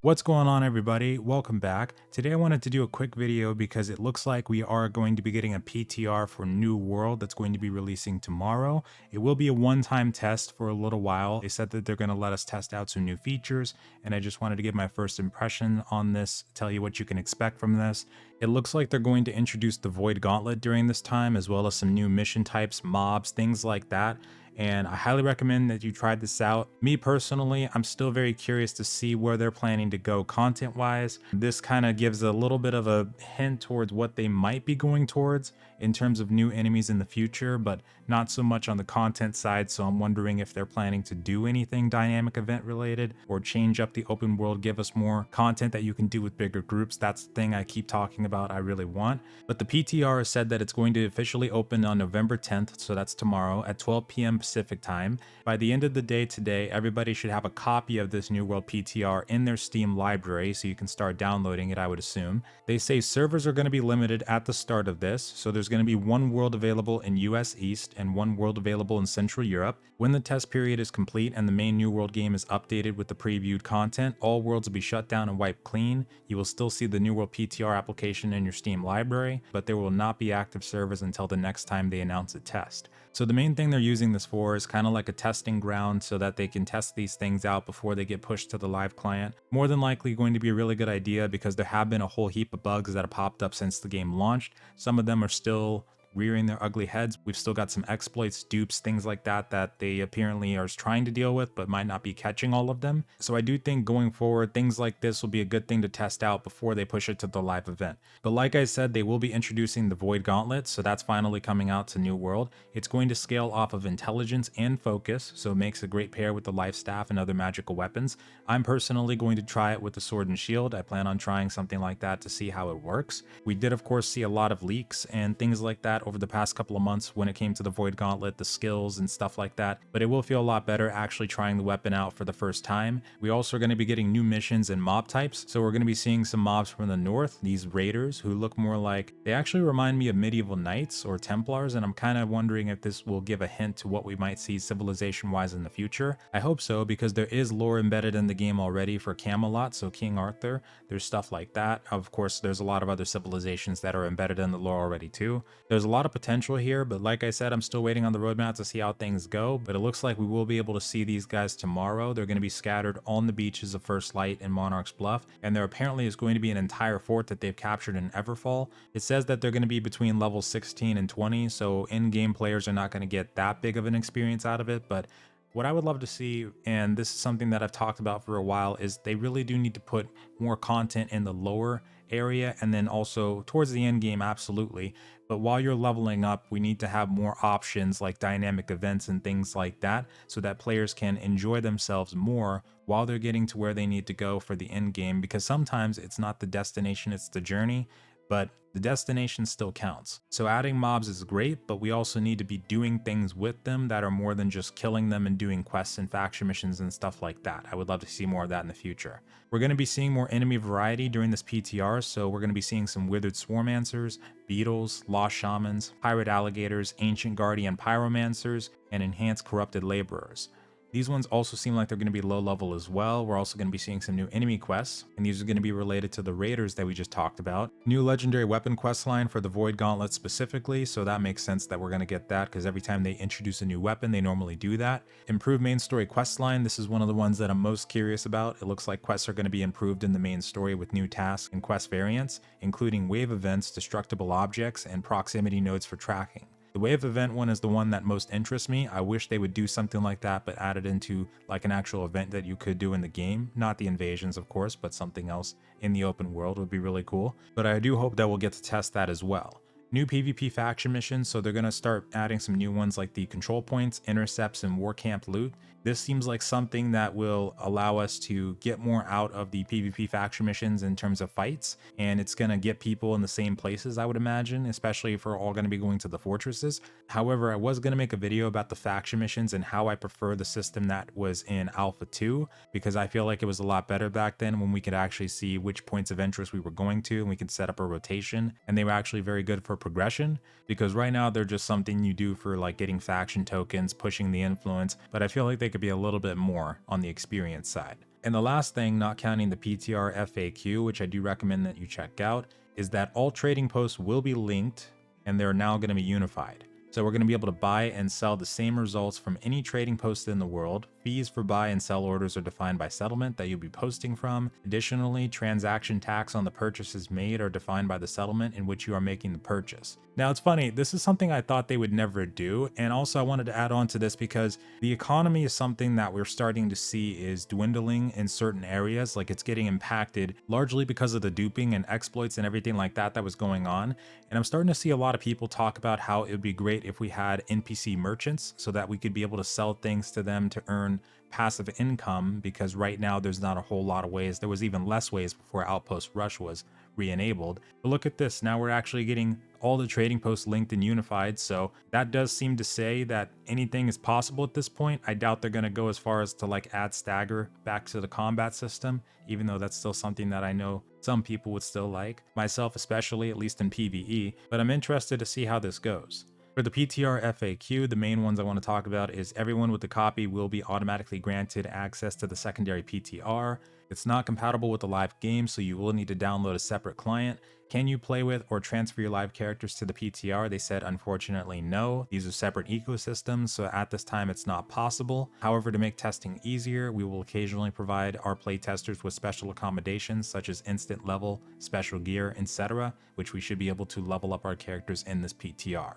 What's going on, everybody? Welcome back. Today I wanted to do a quick video because it looks like we are going to be getting a PTR for New World that's going to be releasing tomorrow. It will be a one-time test for a little while. They said that they're going to let us test out some new features, and I just wanted to give my first impression on this, tell you what you can expect from this. It looks like they're going to introduce the Void Gauntlet during this time, as well as some new mission types, mobs, things like that. And I highly recommend that you try this out. Me personally, I'm still very curious to see where they're planning to go content-wise. This kind of gives a little bit of a hint towards what they might be going towards in terms of new enemies in the future, but not so much on the content side. So I'm wondering if they're planning to do anything dynamic event related or change up the open world, give us more content that you can do with bigger groups. That's the thing I keep talking about I really want. But the PTR has said that it's going to officially open on November 10th, so that's tomorrow at 12 p.m. Pacific time. By the end of the day today, everybody should have a copy of this New World PTR in their Steam library, so you can start downloading it, I would assume. They say servers are going to be limited at the start of this, so there's going to be one world available in US East and one world available in Central Europe. When the test period is complete and the main New World game is updated with the previewed content, all worlds will be shut down and wiped clean. You will still see the New World PTR application in your Steam library, but there will not be active servers until the next time they announce a test. So the main thing they're using this for is kind of like a testing ground so that they can test these things out before they get pushed to the live client. More than likely going to be a really good idea because there have been a whole heap of bugs that have popped up since the game launched. Some of them are still rearing their ugly heads. We've still got some exploits, dupes, things like that that they apparently are trying to deal with but might not be catching all of them. So I do think going forward things like this will be a good thing to test out before they push it to the live event. But like I said, they will be introducing the Void Gauntlet, so that's finally coming out to New World. It's going to scale off of intelligence and focus, so it makes a great pair with the life staff and other magical weapons. I'm personally going to try it with the sword and shield. I plan on trying something like that to see how it works. We did of course see a lot of leaks and things like that over the past couple of months when it came to the Void Gauntlet, the skills and stuff like that, but it will feel a lot better actually trying the weapon out for the first time. We also are going to be getting new missions and mob types, so we're going to be seeing some mobs from the north, these raiders who look more like, they actually remind me of medieval knights or templars, and I'm kind of wondering if this will give a hint to what we might see civilization wise in the future. I hope so, because there is lore embedded in the game already for Camelot, so King Arthur, there's stuff like that. Of course there's a lot of other civilizations that are embedded in the lore already too. There's a lot of potential here, but like I said, I'm still waiting on the roadmap to see how things go, but it looks like we will be able to see these guys tomorrow. They're going to be scattered on the beaches of First Light and Monarch's Bluff, and there apparently is going to be an entire fort that they've captured in Everfall. It says that they're going to be between levels 16 and 20, so in-game players are not going to get that big of an experience out of it, but what I would love to see, and this is something that I've talked about for a while, is they really do need to put more content in the lower area and then also towards the end game, absolutely. But while you're leveling up, we need to have more options like dynamic events and things like that so that players can enjoy themselves more while they're getting to where they need to go for the end game, because sometimes it's not the destination, it's the journey. But the destination still counts. So adding mobs is great, but we also need to be doing things with them that are more than just killing them and doing quests and faction missions and stuff like that. I would love to see more of that in the future. We're going to be seeing more enemy variety during this PTR, so we're going to be seeing some withered swarmancers, beetles, lost shamans, pirate alligators, ancient guardian pyromancers, and enhanced corrupted laborers. These ones also seem like they're going to be low level as well. We're also going to be seeing some new enemy quests, and these are going to be related to the raiders that we just talked about. New legendary weapon quest line for the Void Gauntlet specifically, so that makes sense that we're going to get that because every time they introduce a new weapon, they normally do that. Improved main story quest line, this is one of the ones that I'm most curious about. It looks like quests are going to be improved in the main story with new tasks and quest variants, including wave events, destructible objects, and proximity nodes for tracking. The wave event one is the one that most interests me. I wish they would do something like that, but add it into like an actual event that you could do in the game. Not the invasions, of course, but something else in the open world would be really cool. But I do hope that we'll get to test that as well. New PvP faction missions, so they're going to start adding some new ones like the control points, intercepts, and war camp loot. This seems like something that will allow us to get more out of the PvP faction missions in terms of fights, and it's going to get people in the same places, I would imagine, especially if we're all going to be going to the fortresses. However, I was going to make a video about the faction missions and how I prefer the system that was in Alpha 2, because I feel like it was a lot better back then when we could actually see which points of interest we were going to, and we could set up a rotation, and they were actually very good for progression, because right now they're just something you do for like getting faction tokens, pushing the influence, but I feel like they could be a little bit more on the experience side. And the last thing, not counting the PTR FAQ, which I do recommend that you check out, is that all trading posts will be linked and they're now going to be unified. So we're going to be able to buy and sell the same results from any trading post in the world. Fees for buy and sell orders are defined by settlement that you'll be posting from. Additionally, transaction tax on the purchases made are defined by the settlement in which you are making the purchase. Now it's funny, this is something I thought they would never do. And also I wanted to add on to this because the economy is something that we're starting to see is dwindling in certain areas. Like it's getting impacted largely because of the duping and exploits and everything like that was going on. And I'm starting to see a lot of people talk about how it would be great if we had NPC merchants so that we could be able to sell things to them to earn passive income, because right now there's not a whole lot of ways. There was even less ways before Outpost Rush was re-enabled. But look at this, now we're actually getting all the trading posts linked and unified, so that does seem to say that anything is possible at this point. I doubt they're going to go as far as to like add stagger back to the combat system, even though that's still something that I know some people would still like, myself especially, at least in PvE, but I'm interested to see how this goes. For the PTR FAQ, the main ones I want to talk about is everyone with the copy will be automatically granted access to the secondary PTR. It's not compatible with the live game, so you will need to download a separate client. Can you play with or transfer your live characters to the PTR? They said unfortunately no. These are separate ecosystems, so at this time it's not possible. However, to make testing easier, we will occasionally provide our playtesters with special accommodations such as instant level, special gear, etc., which we should be able to level up our characters in this PTR.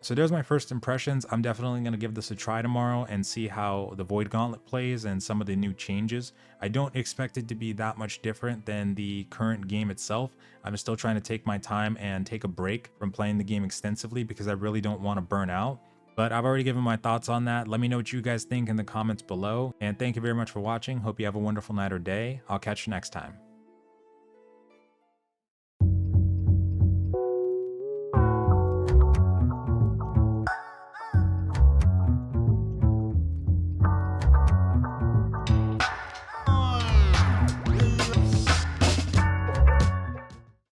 So there's my first impressions. I'm definitely going to give this a try tomorrow and see how the Void Gauntlet plays and some of the new changes. I don't expect it to be that much different than the current game itself. I'm still trying to take my time and take a break from playing the game extensively because I really don't want to burn out. But I've already given my thoughts on that. Let me know what you guys think in the comments below. And thank you very much for watching. Hope you have a wonderful night or day. I'll catch you next time.